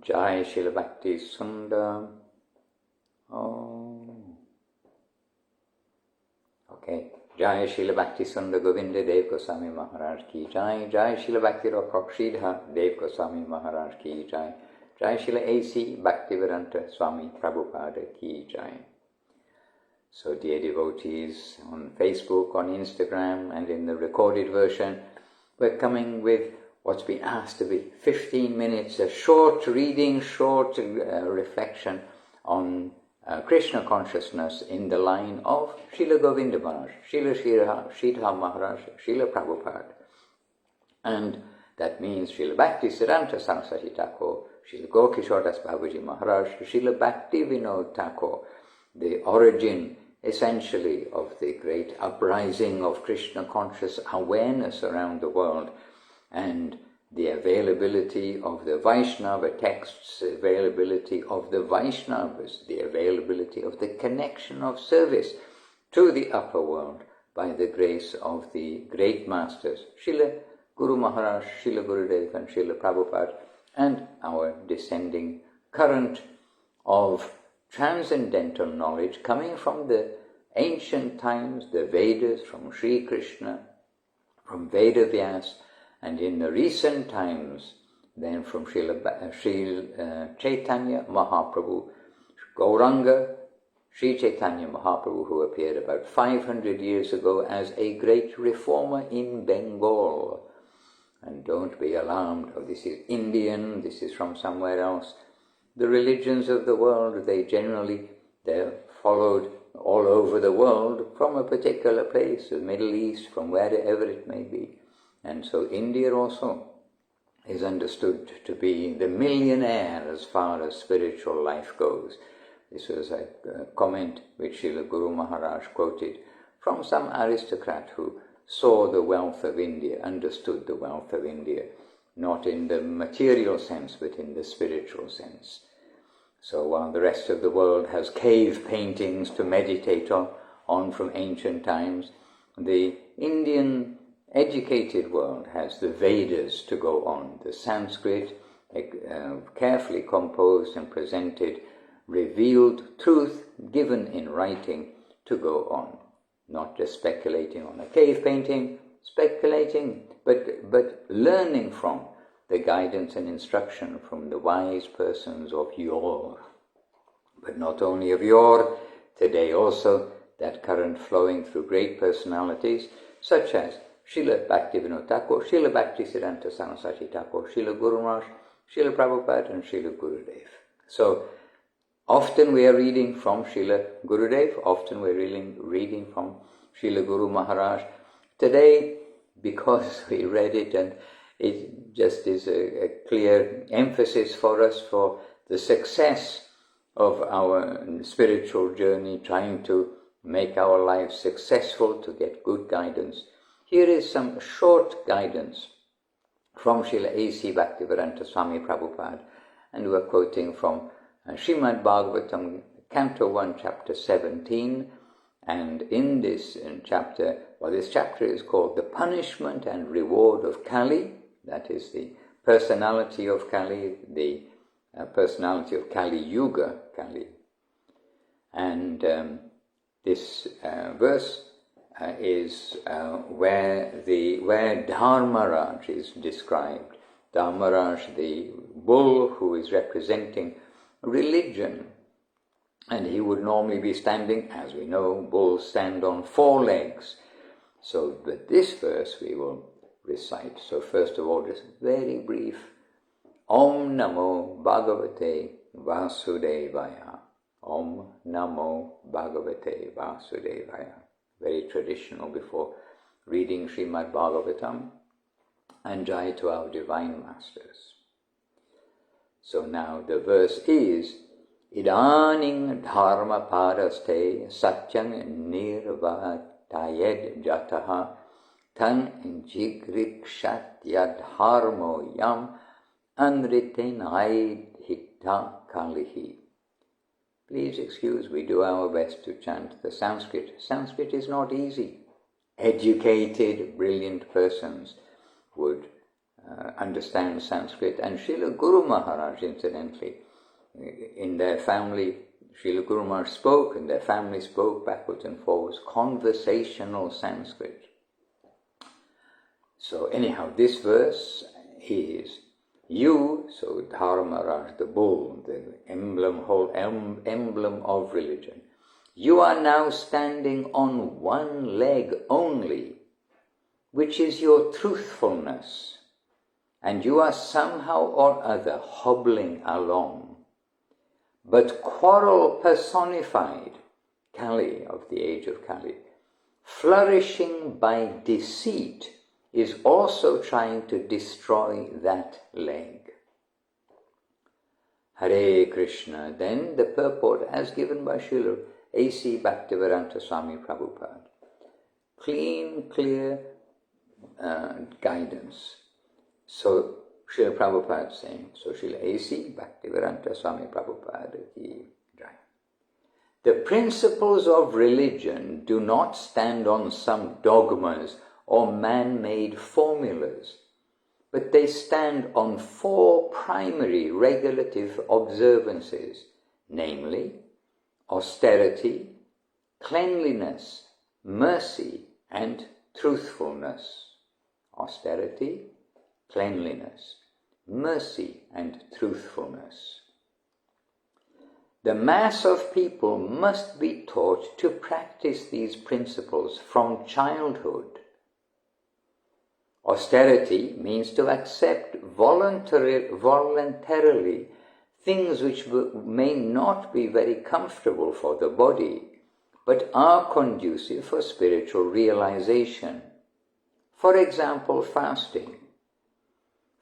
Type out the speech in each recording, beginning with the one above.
Jai Srila Bhakti Sundar. Oh. Okay. Jai Srila Bhakti Sundar Govinda Dev Goswami Maharaj Ki Jai. Jai Srila Bhakti Rakshak Sridhar Dev Goswami Maharaj Ki Jai. Jai Srila A.C. Bhaktivedanta Swami Prabhupada Ki Jai. So dear devotees, on Facebook, on Instagram, and in the recorded version, we're coming with what's been asked to be 15 minutes, a short reading, short reflection on Krishna consciousness in the line of Srila Govinda Maharaj, Srila Sridhar Maharaj, Srila Prabhupada. And that means Srila Bhakti Siddhanta Saraswati Thakur, Srila Gokishore Das Babaji Maharaj, Srila Bhakti Vinod Thakur, the origin essentially of the great uprising of Krishna conscious awareness around the world, and the availability of the Vaishnava texts, availability of the Vaishnavas, the availability of the connection of service to the upper world by the grace of the great masters, Srila Guru Maharaj, Srila Gurudev and Srila Prabhupada, and our descending current of transcendental knowledge coming from the ancient times, the Vedas, from Sri Krishna, from Veda Vyas, and in the recent times, then from Srila Chaitanya Mahaprabhu, Gauranga, Sri Chaitanya Mahaprabhu, who appeared about 500 years ago as a great reformer in Bengal. And don't be alarmed, oh, this is Indian, this is from somewhere else. The religions of the world, they're followed all over the world from a particular place, the Middle East, from wherever it may be. And so India also is understood to be the millionaire as far as spiritual life goes. This was a comment which Srila Guru Maharaj quoted from some aristocrat who saw the wealth of India, understood the wealth of India, not in the material sense, but in the spiritual sense. So while the rest of the world has cave paintings to meditate on from ancient times, the Indian educated world has the Vedas to go on, the Sanskrit, carefully composed and presented, revealed truth given in writing to go on. Not just speculating on a cave painting, but learning from the guidance and instruction from the wise persons of yore. But not only of yore, today also, that current flowing through great personalities, such as Srila Bhakti Vinod Thakur, Srila Bhakti Siddhanta Saraswati Thakur, Srila Guru Maharaj, Srila Prabhupada and Srila Gurudev. So, often we are reading from Srila Gurudev, often we are reading from Srila Guru Maharaj. Today, because we read it and it just is a clear emphasis for us for the success of our spiritual journey, trying to make our lives successful, to get good guidance. Here is some short guidance from Srila A.C. Bhaktivedanta Swami Prabhupada, and we are quoting from Srimad Bhagavatam, Canto 1, Chapter 17, and in this chapter, this chapter is called The Punishment and Reward of Kali, that is the personality of Kali, the personality of Kali Yuga, Kali. And this verse is where Dharmaraj is described. Dharmaraj, the bull who is representing religion, and he would normally be standing, as we know, bulls stand on 4 legs. So, but this verse we will recite. So first of all, just very brief. Om Namo Bhagavate Vasudevaya. Om Namo Bhagavate Vasudevaya. Very traditional before reading Srimad Bhagavatam, and Jai to our Divine Masters. So now the verse is Idaning Dharma Paraste Satyang Nirvatayed Jataha Tan Jigrikshatyad Dharmo Yam Anritenaid Hitta Kalihi. Please excuse, we do our best to chant the Sanskrit. Sanskrit is not easy. Educated, brilliant persons would understand Sanskrit, and Srila Guru Maharaj, incidentally, in their family, Srila Guru Maharaj spoke, and their family spoke backwards and forwards, conversational Sanskrit. So anyhow, this verse is, you, so Dharmaraj, the bull, the whole emblem of religion, you are now standing on one leg only, which is your truthfulness, and you are somehow or other hobbling along. But quarrel personified, Kali, of the age of Kali, flourishing by deceit, is also trying to destroy that leg. Hare Krishna. Then the purport as given by Srila A.C. Bhaktivedanta Swami Prabhupada. Clean, clear guidance. So Srila Prabhupada saying, so Srila A.C. Bhaktivedanta Swami Prabhupada ki jai. The principles of religion do not stand on some dogmas or man-made formulas, but they stand on 4 primary regulative observances, namely austerity, cleanliness, mercy, and truthfulness. Austerity, cleanliness, mercy, and truthfulness. The mass of people must be taught to practice these principles from childhood. Austerity means to accept voluntarily things which may not be very comfortable for the body, but are conducive for spiritual realization. For example, fasting.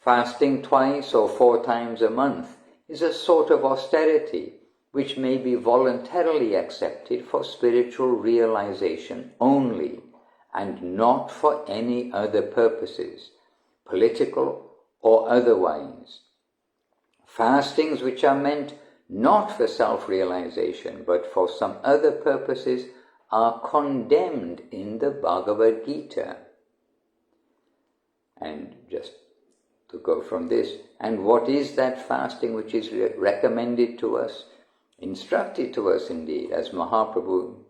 Fasting twice or 4 times a month is a sort of austerity which may be voluntarily accepted for spiritual realization only, and not for any other purposes, political or otherwise. Fastings which are meant not for self-realization but for some other purposes are condemned in the Bhagavad Gita. And just to go from this, and what is that fasting which is recommended to us, instructed to us indeed, as Mahaprabhu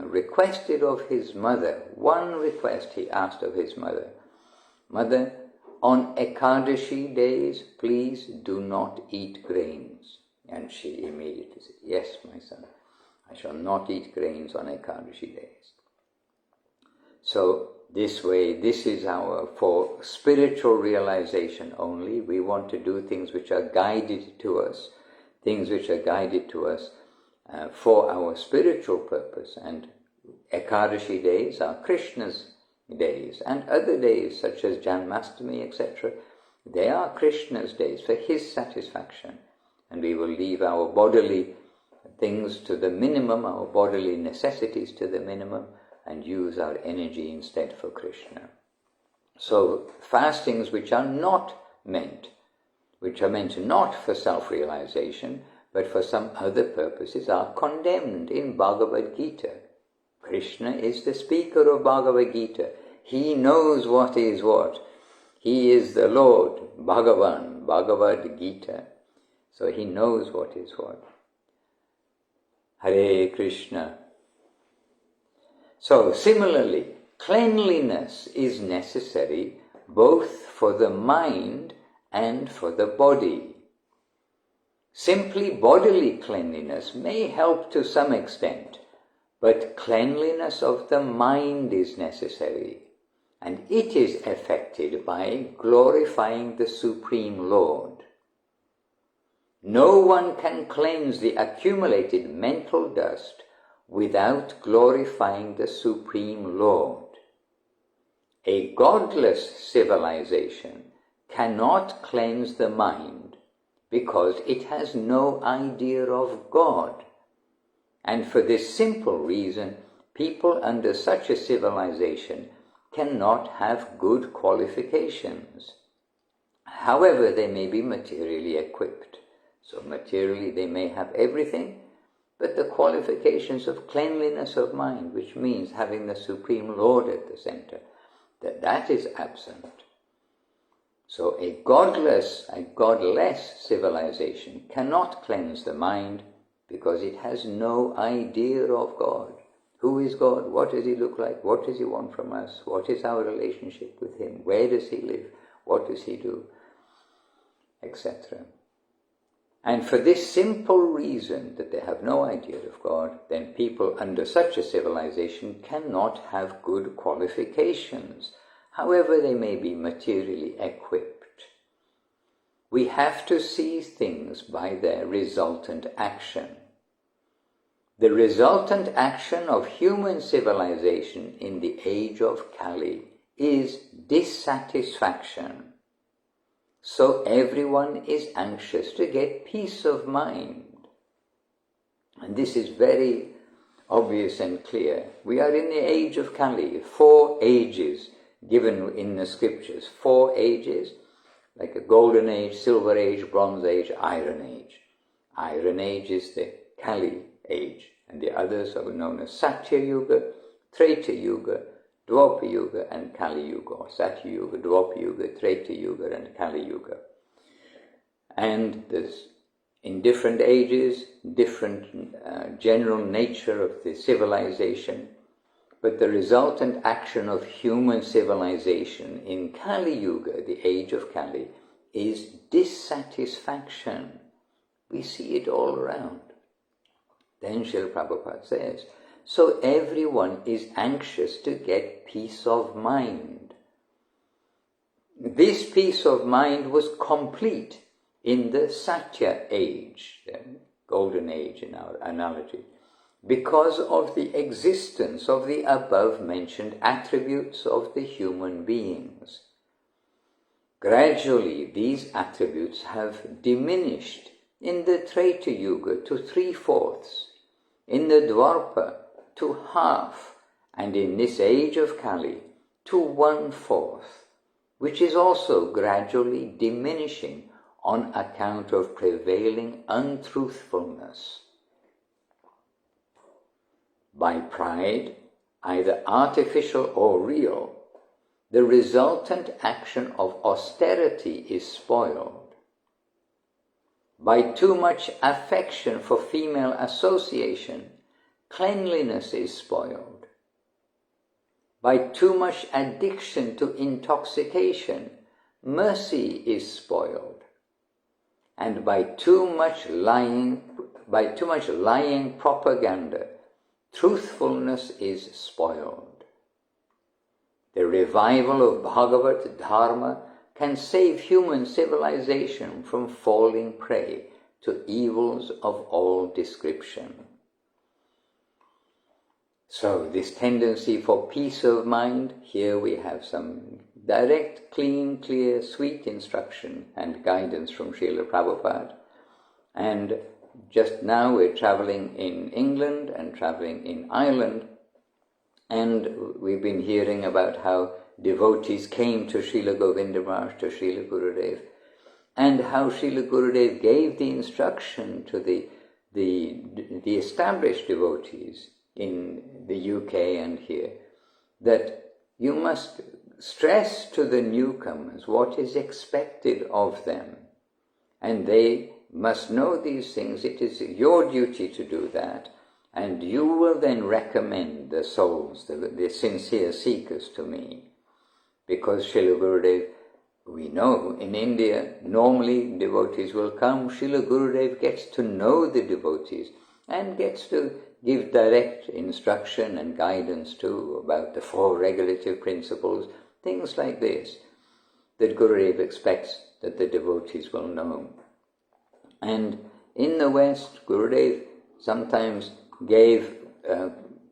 requested of his mother. One request he asked of his mother. Mother, on Ekadashi days, please do not eat grains. And she immediately said, yes, my son, I shall not eat grains on Ekadashi days. So this way, this is for spiritual realization only. We want to do things which are guided to us, for our spiritual purpose. And Ekadashi days are Krishna's days, and other days such as Janmashtami, etc. They are Krishna's days for his satisfaction. And we will leave our bodily things to the minimum, our bodily necessities to the minimum, and use our energy instead for Krishna. So fastings which are meant not for self-realization, but for some other purposes, are condemned in Bhagavad Gita. Krishna is the speaker of Bhagavad Gita. He knows what is what. He is the Lord, Bhagavan, Bhagavad Gita. So he knows what is what. Hare Krishna. So similarly, cleanliness is necessary both for the mind and for the body. Simply bodily cleanliness may help to some extent, but cleanliness of the mind is necessary, and it is effected by glorifying the Supreme Lord. No one can cleanse the accumulated mental dust without glorifying the Supreme Lord. A godless civilization cannot cleanse the mind because it has no idea of God. And for this simple reason, people under such a civilization cannot have good qualifications. However, they may be materially equipped. So materially they may have everything, but the qualifications of cleanliness of mind, which means having the Supreme Lord at the center, that is absent. So a godless civilization cannot cleanse the mind because it has no idea of God. Who is God? What does He look like? What does He want from us? What is our relationship with Him? Where does He live? What does He do? Etc. And for this simple reason that they have no idea of God, then people under such a civilization cannot have good qualifications, however they may be materially equipped. We have to see things by their resultant action. The resultant action of human civilization in the age of Kali is dissatisfaction. So everyone is anxious to get peace of mind. And this is very obvious and clear. We are in the age of Kali, 4 ages given in the scriptures, 4 ages, like a golden age, silver age, bronze age, iron age. Iron age is the Kali age, and the others are known as Satya Yuga, Treta Yuga, Dwapara Yuga and Kali Yuga, or Satya Yuga, Dwapara Yuga, Treta Yuga and Kali Yuga. And there's, in different ages, different general nature of the civilization, but the resultant action of human civilization in Kali Yuga, the age of Kali, is dissatisfaction. We see it all around. Then Srila Prabhupada says, so everyone is anxious to get peace of mind. This peace of mind was complete in the Satya age, the golden age in our analogy, because of the existence of the above-mentioned attributes of the human beings. Gradually, these attributes have diminished in the Treta Yuga to 3/4, in the Dwapara to half, and in this age of Kali to 1/4, which is also gradually diminishing on account of prevailing untruthfulness. By pride, either artificial or real, the resultant action of austerity is spoiled. By too much affection for female association, cleanliness is spoiled. By too much addiction to intoxication, mercy is spoiled. And by too much lying propaganda, truthfulness is spoiled. The revival of Bhagavat Dharma can save human civilization from falling prey to evils of all description. So this tendency for peace of mind, here we have some direct, clean, clear, sweet instruction and guidance from Srila Prabhupada. And just now we're traveling in England and traveling in Ireland, and we've been hearing about how devotees came to Srila Govinda Maharaj, to Srila Gurudev, and how Srila Gurudev gave the instruction to the established devotees in the UK and here, that you must stress to the newcomers what is expected of them, and they must know these things. It is your duty to do that, and you will then recommend the souls, the sincere seekers to me. Because Srila Gurudev, we know in India, normally devotees will come, Srila Gurudev gets to know the devotees and gets to give direct instruction and guidance too about the 4 regulative principles, things like this, that Gurudev expects that the devotees will know. And in the West, Gurudev sometimes gave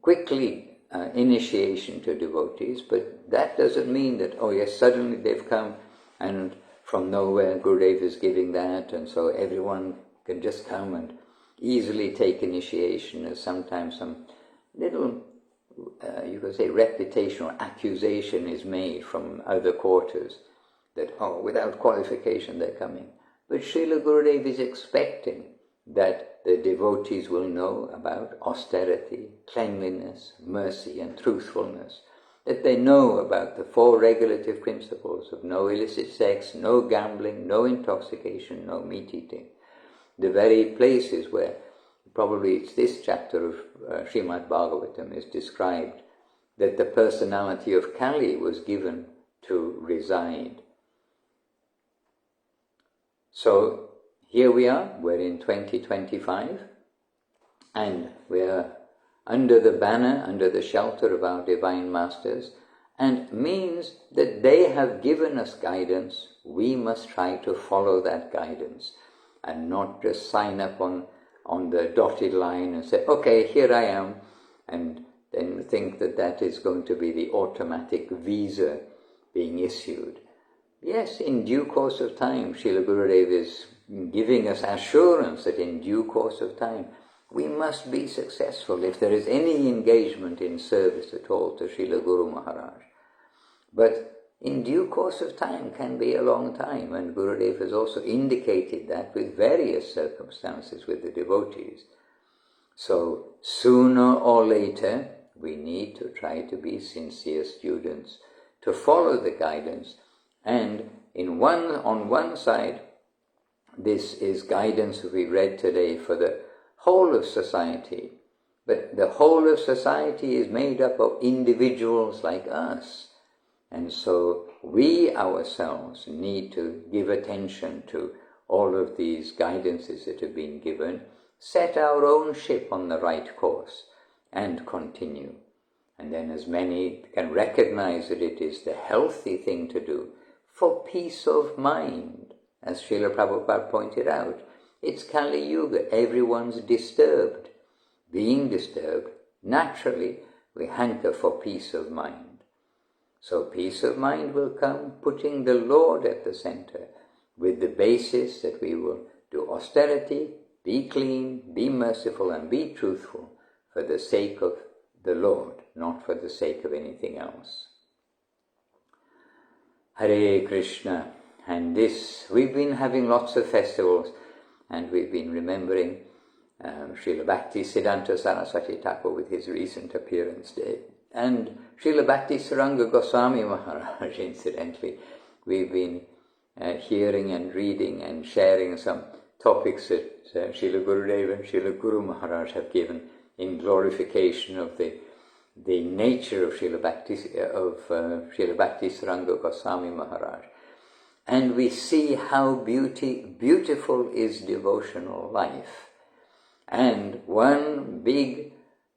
quickly initiation to devotees, but that doesn't mean that, oh yes, suddenly they've come and from nowhere Gurudev is giving that, and so everyone can just come and easily take initiation. As sometimes some little, you could say, reputation or accusation is made from other quarters that, oh, without qualification they're coming. But Srila Gurudev is expecting that the devotees will know about austerity, cleanliness, mercy and truthfulness, that they know about the 4 regulative principles of no illicit sex, no gambling, no intoxication, no meat eating. The very places where, probably it's this chapter of Srimad Bhagavatam is described, that the personality of Kali was given to reside. So here we are, we're in 2025, and we're under the banner, under the shelter of our Divine Masters, and means that they have given us guidance. We must try to follow that guidance and not just sign up on the dotted line and say, okay, here I am, and then think that that is going to be the automatic visa being issued. Yes, in due course of time, Srila Gurudev is giving us assurance that in due course of time, we must be successful if there is any engagement in service at all to Srila Guru Maharaj. But in due course of time can be a long time, and Gurudev has also indicated that with various circumstances with the devotees. So sooner or later, we need to try to be sincere students, to follow the guidance. And on one side, this is guidance we read today for the whole of society. But the whole of society is made up of individuals like us. And so we ourselves need to give attention to all of these guidances that have been given, set our own ship on the right course, and continue. And then as many can recognize that it is the healthy thing to do for peace of mind, as Srila Prabhupada pointed out. It's Kali Yuga, everyone's disturbed. Being disturbed, naturally, we hanker for peace of mind. So peace of mind will come putting the Lord at the center, with the basis that we will do austerity, be clean, be merciful, and be truthful for the sake of the Lord, not for the sake of anything else. Hare Krishna. And this, we've been having lots of festivals, and we've been remembering Srila Bhakti Siddhanta Saraswati Thakur with his recent appearance day. And Srila Bhakti Saranga Goswami Maharaj, incidentally. We've been hearing and reading and sharing some topics that Srila Gurudev and Srila Guru Maharaj have given in glorification of the nature of Srila Bhakti Saranga Goswami Maharaj. And we see how beautiful is devotional life. And one big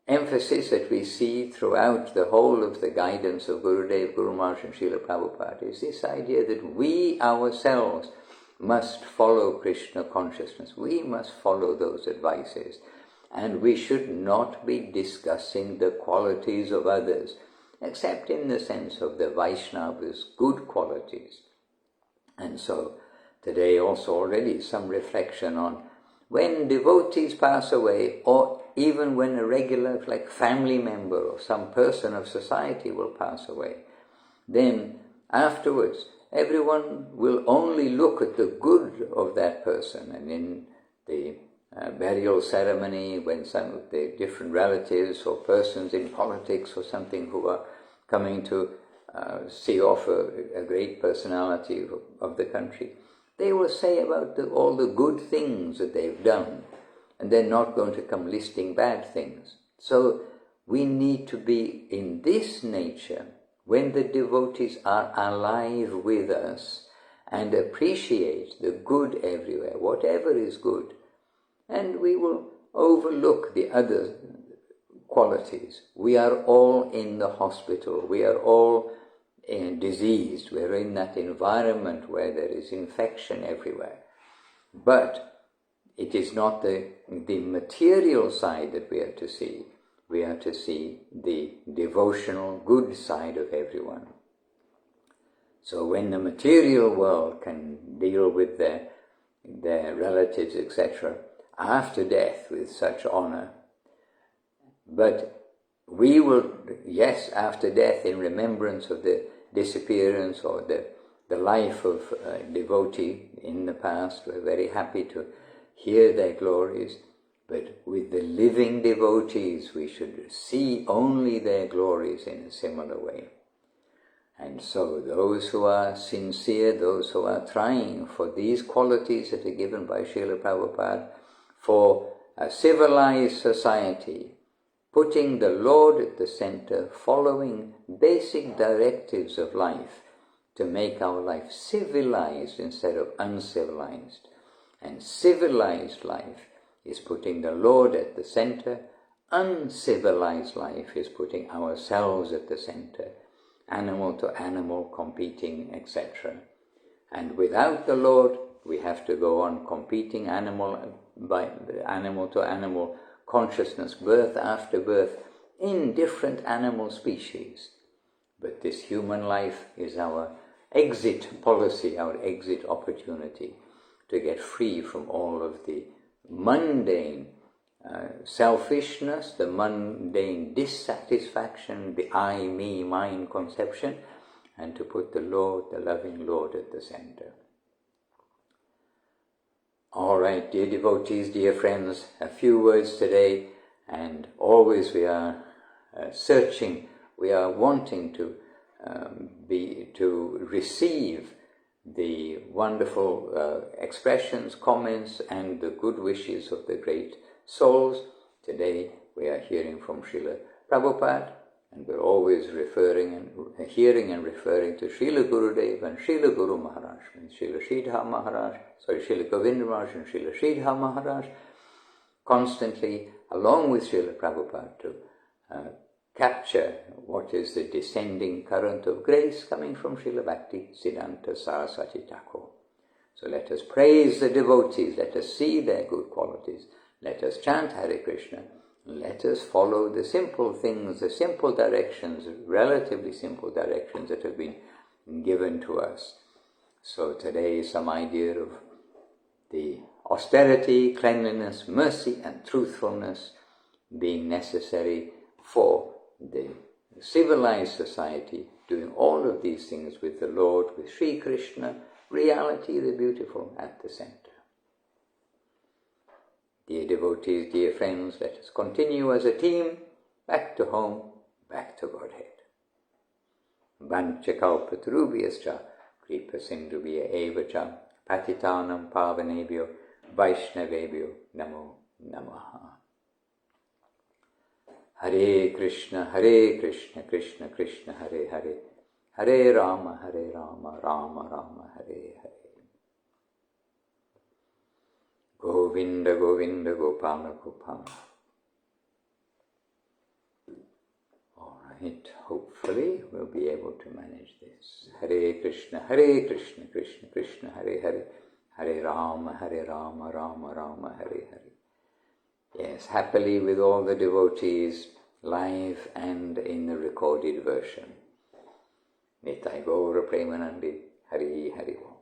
emphasis that we see throughout the whole of the guidance of Gurudev, Guru Maharaj and Srila Prabhupada is this idea that we ourselves must follow Krishna consciousness. We must follow those advices. And we should not be discussing the qualities of others, except in the sense of the Vaishnavas' good qualities. And so today also already some reflection on when devotees pass away, or even when a regular like family member or some person of society will pass away, then afterwards everyone will only look at the good of that person. And in the burial ceremony, when some of the different relatives or persons in politics or something who are coming to see off a great personality of the country, they will say about all the good things that they've done, and they're not going to come listing bad things. So we need to be in this nature when the devotees are alive with us and appreciate the good everywhere, whatever is good, and we will overlook the other qualities. We are all in the hospital, we are all diseased, we're in that environment where there is infection everywhere. But it is not the material side that we are to see. We are to see the devotional good side of everyone. So when the material world can deal with their relatives, etc., after death with such honor, but we will, yes, after death, in remembrance of the disappearance or the life of a devotee in the past, we're very happy to hear their glories. But with the living devotees, we should see only their glories in a similar way. And so those who are sincere, those who are trying for these qualities that are given by Srila Prabhupada, for a civilized society, putting the Lord at the center, following basic directives of life to make our life civilized instead of uncivilized. And civilized life is putting the Lord at the center. Uncivilized life is putting ourselves at the center, animal to animal competing, etc. And without the Lord, we have to go on competing animal to animal consciousness, birth after birth, in different animal species. But this human life is our exit policy, our exit opportunity to get free from all of the mundane selfishness, the mundane dissatisfaction, the I, me, mine conception, and to put the Lord, the loving Lord, at the center. All right, dear devotees, dear friends, a few words today, and always we are searching, we are wanting to receive the wonderful expressions, comments, and the good wishes of the great souls. Today we are hearing from Srila Prabhupada, and we're always hearing and referring to Srila Gurudev and Srila Guru Maharaj, and Srila Govinda Maharaj and Srila Sridhar Maharaj, constantly, along with Srila Prabhupada, to capture what is the descending current of grace coming from Srila Bhakti Siddhanta Saraswati Thakur. So let us praise the devotees, let us see their good qualities, let us chant Hare Krishna, let us follow the simple things, the simple directions, relatively simple directions that have been given to us. So today some idea of the austerity, cleanliness, mercy and truthfulness being necessary for the civilized society, doing all of these things with the Lord, with Sri Krishna, reality, the beautiful, at the center. Dear devotees, dear friends, let us continue as a team, back to home, back to Godhead. Vanchakalpatarubhyascha, kripa sindhubhya evacha, patitanam pavanebhyo, vaishnavebhyo, namo namaha. Hare Krishna, Krishna Krishna, Hare Hare, Hare Rama, Rama Rama, Hare Hare. Govinda, Govinda, Gopala, Gopala. All right, hopefully we'll be able to manage this. Hare Krishna, Krishna Krishna, Hare Hare, Hare Rama, Rama Rama, Hare Hare. Yes, happily with all the devotees, live and in the recorded version. Nitai Gaura Premanandi, Hari Hari Om.